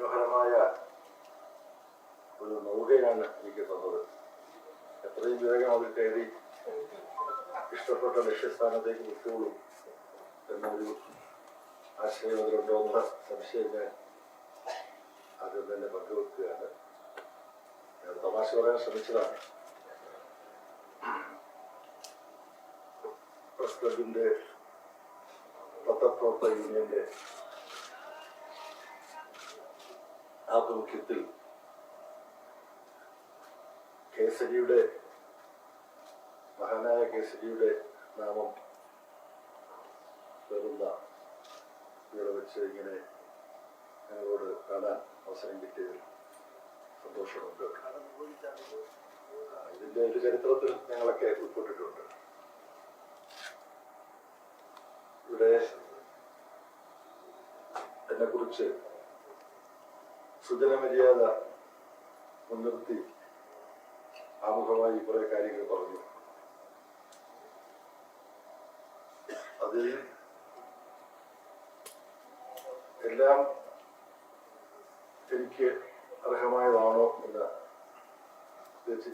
മനോഹരമായ ഒരു നൗകയാണ് എനിക്ക് തന്നത്. എത്രയും വേഗം അതിൽ കയറി ഇഷ്ടപ്പെട്ട ലക്ഷ്യസ്ഥാനത്തേക്ക് വിട്ടുകൊള്ളും എന്നൊരു ആശയം അതിലുണ്ടോ എന്ന സംശയം ഞാൻ ആദ്യം തന്നെ പങ്കുവെക്കുകയാണ്. ഞാൻ തമാശ പറയാൻ ശ്രമിച്ചതാണ്. പ്രസ് ക്ലബിന്റെ പത്രപ്രവർത്തക യൂണിയന്റെ ആഭിമുഖ്യത്തിൽ കേസരിയുടെ മഹാനായ കേസരിയുടെ നാമം വരുന്ന ഇവിടെ വെച്ച് ഇങ്ങനെ ഞങ്ങളോട് കാണാൻ അവസരം കിട്ടിയതിൽ സന്തോഷമുണ്ട്. ഇതിന്റെ ഒരു ചരിത്രത്തിൽ ഞങ്ങളൊക്കെ ഉൾപ്പെട്ടിട്ടുണ്ട്. ഇവിടെ എന്നെ കുറിച്ച് സുജനമര്യാദ മുൻനിർത്തി ആമുഖമായി കുറെ കാര്യങ്ങൾ പറഞ്ഞു. അതിൽ എല്ലാം എനിക്ക് അർഹമായതാണോ എന്ന്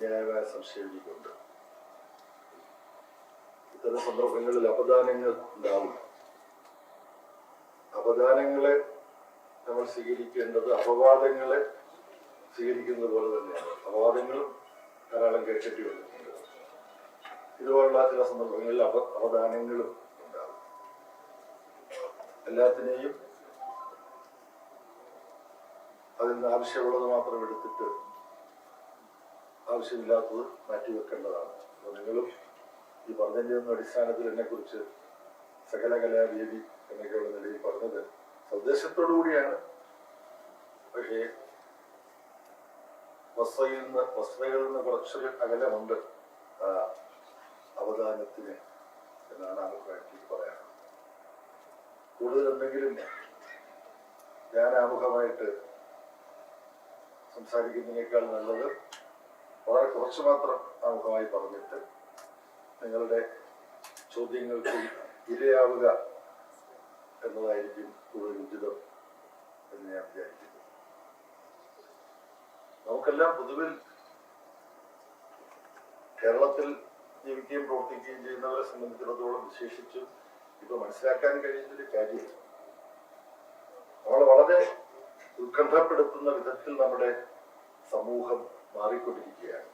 ന്യായമായ സംശയം എനിക്കുണ്ട്. ഇത്തരം സന്ദർഭങ്ങളിൽ അപദാനങ്ങൾ ഉണ്ടാവും. അപദാനങ്ങളെ നമ്മൾ സ്വീകരിക്കേണ്ടത് അപവാദങ്ങളെ സ്വീകരിക്കുന്നത് പോലെ തന്നെയാണ്. അപവാദങ്ങളും ധാരാളം കേൾക്കേണ്ടി വന്നിട്ടുണ്ട്. ഇതുപോലുള്ള ചില സന്ദർഭങ്ങളിൽ അപദാനങ്ങളും ഉണ്ടാകും. എല്ലാത്തിനെയും അതിൽ നിന്ന് ആവശ്യമുള്ളത് മാത്രം എടുത്തിട്ട് ആവശ്യമില്ലാത്തത് മാറ്റിവെക്കേണ്ടതാണ്. അപ്പോൾ നിങ്ങളും ഈ പറഞ്ഞതിൻ്റെ ഒന്നും അടിസ്ഥാനത്തിൽ എന്നെക്കുറിച്ച് സകല കലാവേദി എന്നൊക്കെയുള്ള നിലയിൽ പറഞ്ഞത് സന്ദേശത്തോടു കൂടിയാണ്. പക്ഷേ വസ്തുതകളിൽ നിന്ന് കുറച്ചൊരു അകലമുണ്ട് അവദാനത്തിന് എന്നാണ് ആമുഖമായിട്ട് പറയാൻ. കൂടുതലെന്തെങ്കിലും ഞാൻ ആമുഖമായിട്ട് സംസാരിക്കുന്നതിനേക്കാൾ നല്ലത് വളരെ കുറച്ച് മാത്രം ആമുഖമായി പറഞ്ഞിട്ട് നിങ്ങളുടെ ചോദ്യങ്ങൾക്ക് ഇരയാവുക എന്നതായിരിക്കും കൂടുതൽ ഉചിതം എന്ന് ഞാൻ വിചാരിക്കുന്നു. നമുക്കെല്ലാം പൊതുവിൽ കേരളത്തിൽ ജീവിക്കുകയും പ്രവർത്തിക്കുകയും ചെയ്യുന്നവരെ സംബന്ധിച്ചിടത്തോളം വിശേഷിച്ചും ഇപ്പൊ മനസ്സിലാക്കാൻ കഴിയുന്നൊരു കാര്യം, നമ്മളെ വളരെ ഉത്കണ്ഠപ്പെടുത്തുന്ന വിധത്തിൽ നമ്മുടെ സമൂഹം മാറിക്കൊണ്ടിരിക്കുകയാണ്.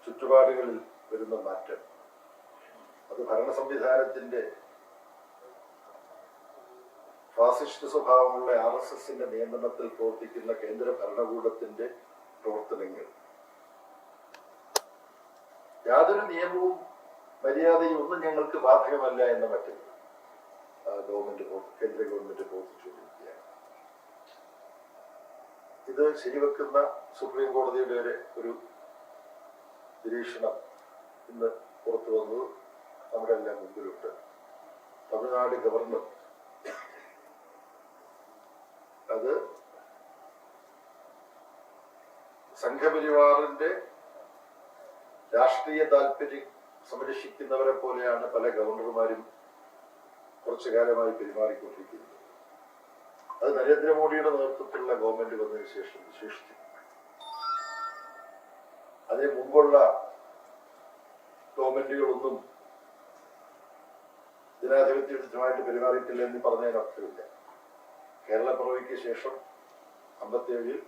ചുറ്റുപാടുകളിൽ വരുന്ന മാറ്റം അത് ഭരണ സംവിധാനത്തിന്റെ ഫാസിസ്റ്റ് സ്വഭാവമുള്ള RSSന്റെ നിയന്ത്രണത്തിൽ പ്രവർത്തിക്കുന്ന കേന്ദ്ര ഭരണകൂടത്തിന്റെ പ്രവർത്തനങ്ങൾ യാതൊരു നിയമവും മര്യാദയും ഒന്നും ഞങ്ങൾക്ക് ബാധകമല്ല എന്ന മട്ടിൽ കേന്ദ്ര ഗവൺമെന്റ് പ്രവർത്തിച്ചുകൊണ്ടിരിക്കുകയാണ്. ഇത് ശരിവെക്കുന്ന സുപ്രീം കോടതിയുടെ ഒരു നിരീക്ഷണം ഇന്ന് പുറത്തു വന്നത് നമ്മുടെ എല്ലാം മുമ്പിലുണ്ട്. തമിഴ്നാട് ഗവർണർ അത് സംഘപരിവാറിന്റെ രാഷ്ട്രീയ താല്പര്യം സംരക്ഷിക്കുന്നവരെ പോലെയാണ് പല ഗവർണർമാരും കുറച്ചു കാലമായി പെരുമാറിക്കൊണ്ടിരിക്കുന്നത്. അത് നരേന്ദ്രമോദിയുടെ നേതൃത്വത്തിലുള്ള ഗവൺമെന്റ് വന്നതിന് ശേഷം വിശേഷിച്ചു. അതിന് മുമ്പുള്ള ഗവൺമെന്റുകളൊന്നും ജനാധിപത്യമായിട്ട് പെരുമാറിയിട്ടില്ല എന്ന് പറഞ്ഞതിനർത്ഥമില്ല. കേരള പിറവിക്ക് ശേഷം 57-ൽ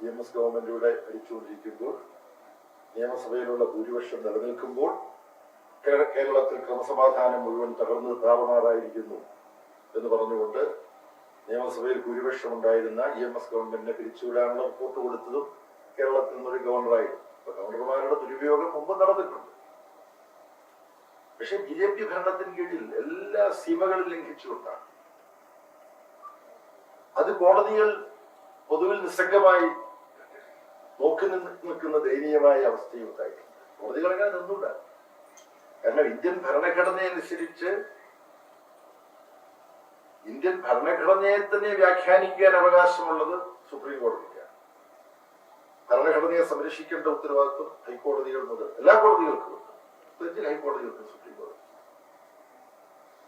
EMS ഗവൺമെന്റ് ഇവിടെ ഭരിച്ചുകൊണ്ടിരിക്കുമ്പോൾ, നിയമസഭയിലുള്ള ഭൂരിപക്ഷം നിലനിൽക്കുമ്പോൾ കേരളത്തിൽ ക്രമസമാധാനം മുഴുവൻ തകർന്ന് താറുമാറായിരിക്കുന്നു എന്ന് പറഞ്ഞുകൊണ്ട് നിയമസഭയിൽ ഭൂരിപക്ഷം ഉണ്ടായിരുന്ന EMS ഗവൺമെന്റിനെ പിരിച്ചുവിടാനുള്ള റിപ്പോർട്ട് കൊടുത്തതും കേരളത്തിൽ നിന്നൊരു ഗവർണറായിരുന്നു. അപ്പൊ ഗവർണർമാരുടെ ദുരുപയോഗം മുമ്പ് നടന്നിട്ടുണ്ട്. പക്ഷെ BJP ഭരണത്തിന് കീഴിൽ എല്ലാ സീമകളും ലംഘിച്ചുകൊണ്ടാണ്. അത് കോടതികൾ പൊതുവിൽ നിസ്സംഗമായി നോക്കി നിൽക്കുന്ന ദയനീയമായ അവസ്ഥയും ഉണ്ടായിട്ടുണ്ട്. കോടതികൾ അങ്ങനെ നിന്നില്ല. കാരണം ഇന്ത്യൻ ഭരണഘടനയെ തന്നെ വ്യാഖ്യാനിക്കാൻ അവകാശമുള്ളത് സുപ്രീം കോടതിക്കാണ്. ഭരണഘടനയെ സംരക്ഷിക്കേണ്ട ഉത്തരവാദിത്വം ഹൈക്കോടതികൾ മുതൽ എല്ലാ കോടതികൾക്കും ഉണ്ട്. ഹൈക്കോടതികൾക്കും സുപ്രീം കോടതി.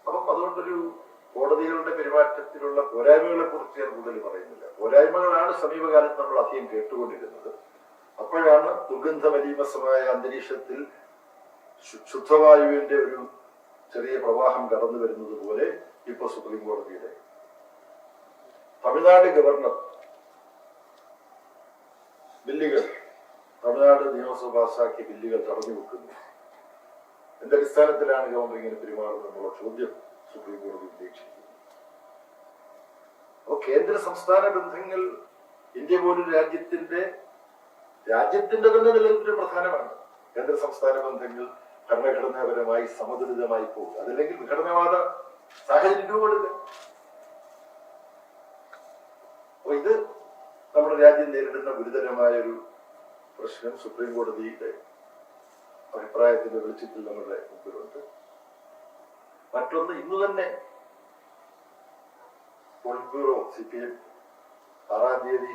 അപ്പം അതുകൊണ്ടൊരു കോടതികളുടെ പെരുമാറ്റത്തിലുള്ള പോരായ്മകളെ കുറിച്ച് ഞാൻ കൂടുതൽ പറയുന്നില്ല. പോരായ്മകളാണ് സമീപകാലത്ത് നമ്മൾ അധികം കേട്ടുകൊണ്ടിരുന്നത്. അപ്പോഴാണ് ദുർഗന്ധമലീമസമായ അന്തരീക്ഷത്തിൽ ശുദ്ധവായുവിന്റെ ഒരു ചെറിയ പ്രവാഹം കടന്നു വരുന്നത് പോലെ ഇപ്പൊ സുപ്രീം കോടതിയുടെ തമിഴ്നാട് ഗവർണർ ബില്ലുകൾ, തമിഴ്നാട് നിയമസഭ പാസാക്കിയ ബില്ലുകൾ തടഞ്ഞു വെക്കുന്നു. എന്റെ അടിസ്ഥാനത്തിലാണ് ഗവർണർ ഇങ്ങനെ പെരുമാറുന്നത് എന്നുള്ള ചോദ്യം സുപ്രീം കോടതി ഉന്നയിച്ചിരിക്കുന്നു. അപ്പോൾ കേന്ദ്ര സംസ്ഥാന ബന്ധങ്ങൾ ഇന്ത്യ പോലൊരു രാജ്യത്തിന്റെ തന്നെ നിലനിൽപ്പിന് പ്രധാനമാണ്. കേന്ദ്ര സംസ്ഥാന ബന്ധങ്ങൾ ഭരണഘടനാപരമായി സമതുലിതമായി പോകുക, അതല്ലെങ്കിൽ വിഘടനവാദ സാഹചര്യം രൂപപ്പെടുക. അപ്പൊ ഇത് നമ്മുടെ രാജ്യം നേരിടുന്ന ഗുരുതരമായ ഒരു പ്രശ്നം സുപ്രീം കോടതിയുടെ അഭിപ്രായത്തിന്റെ വെളിച്ചത്തിൽ നമ്മുടെ മുമ്പിലുണ്ട്. മറ്റൊന്ന്, ഇന്ന് തന്നെ പോളിറ്റ് ബ്യൂറോ CPM 6-ാം തീയതി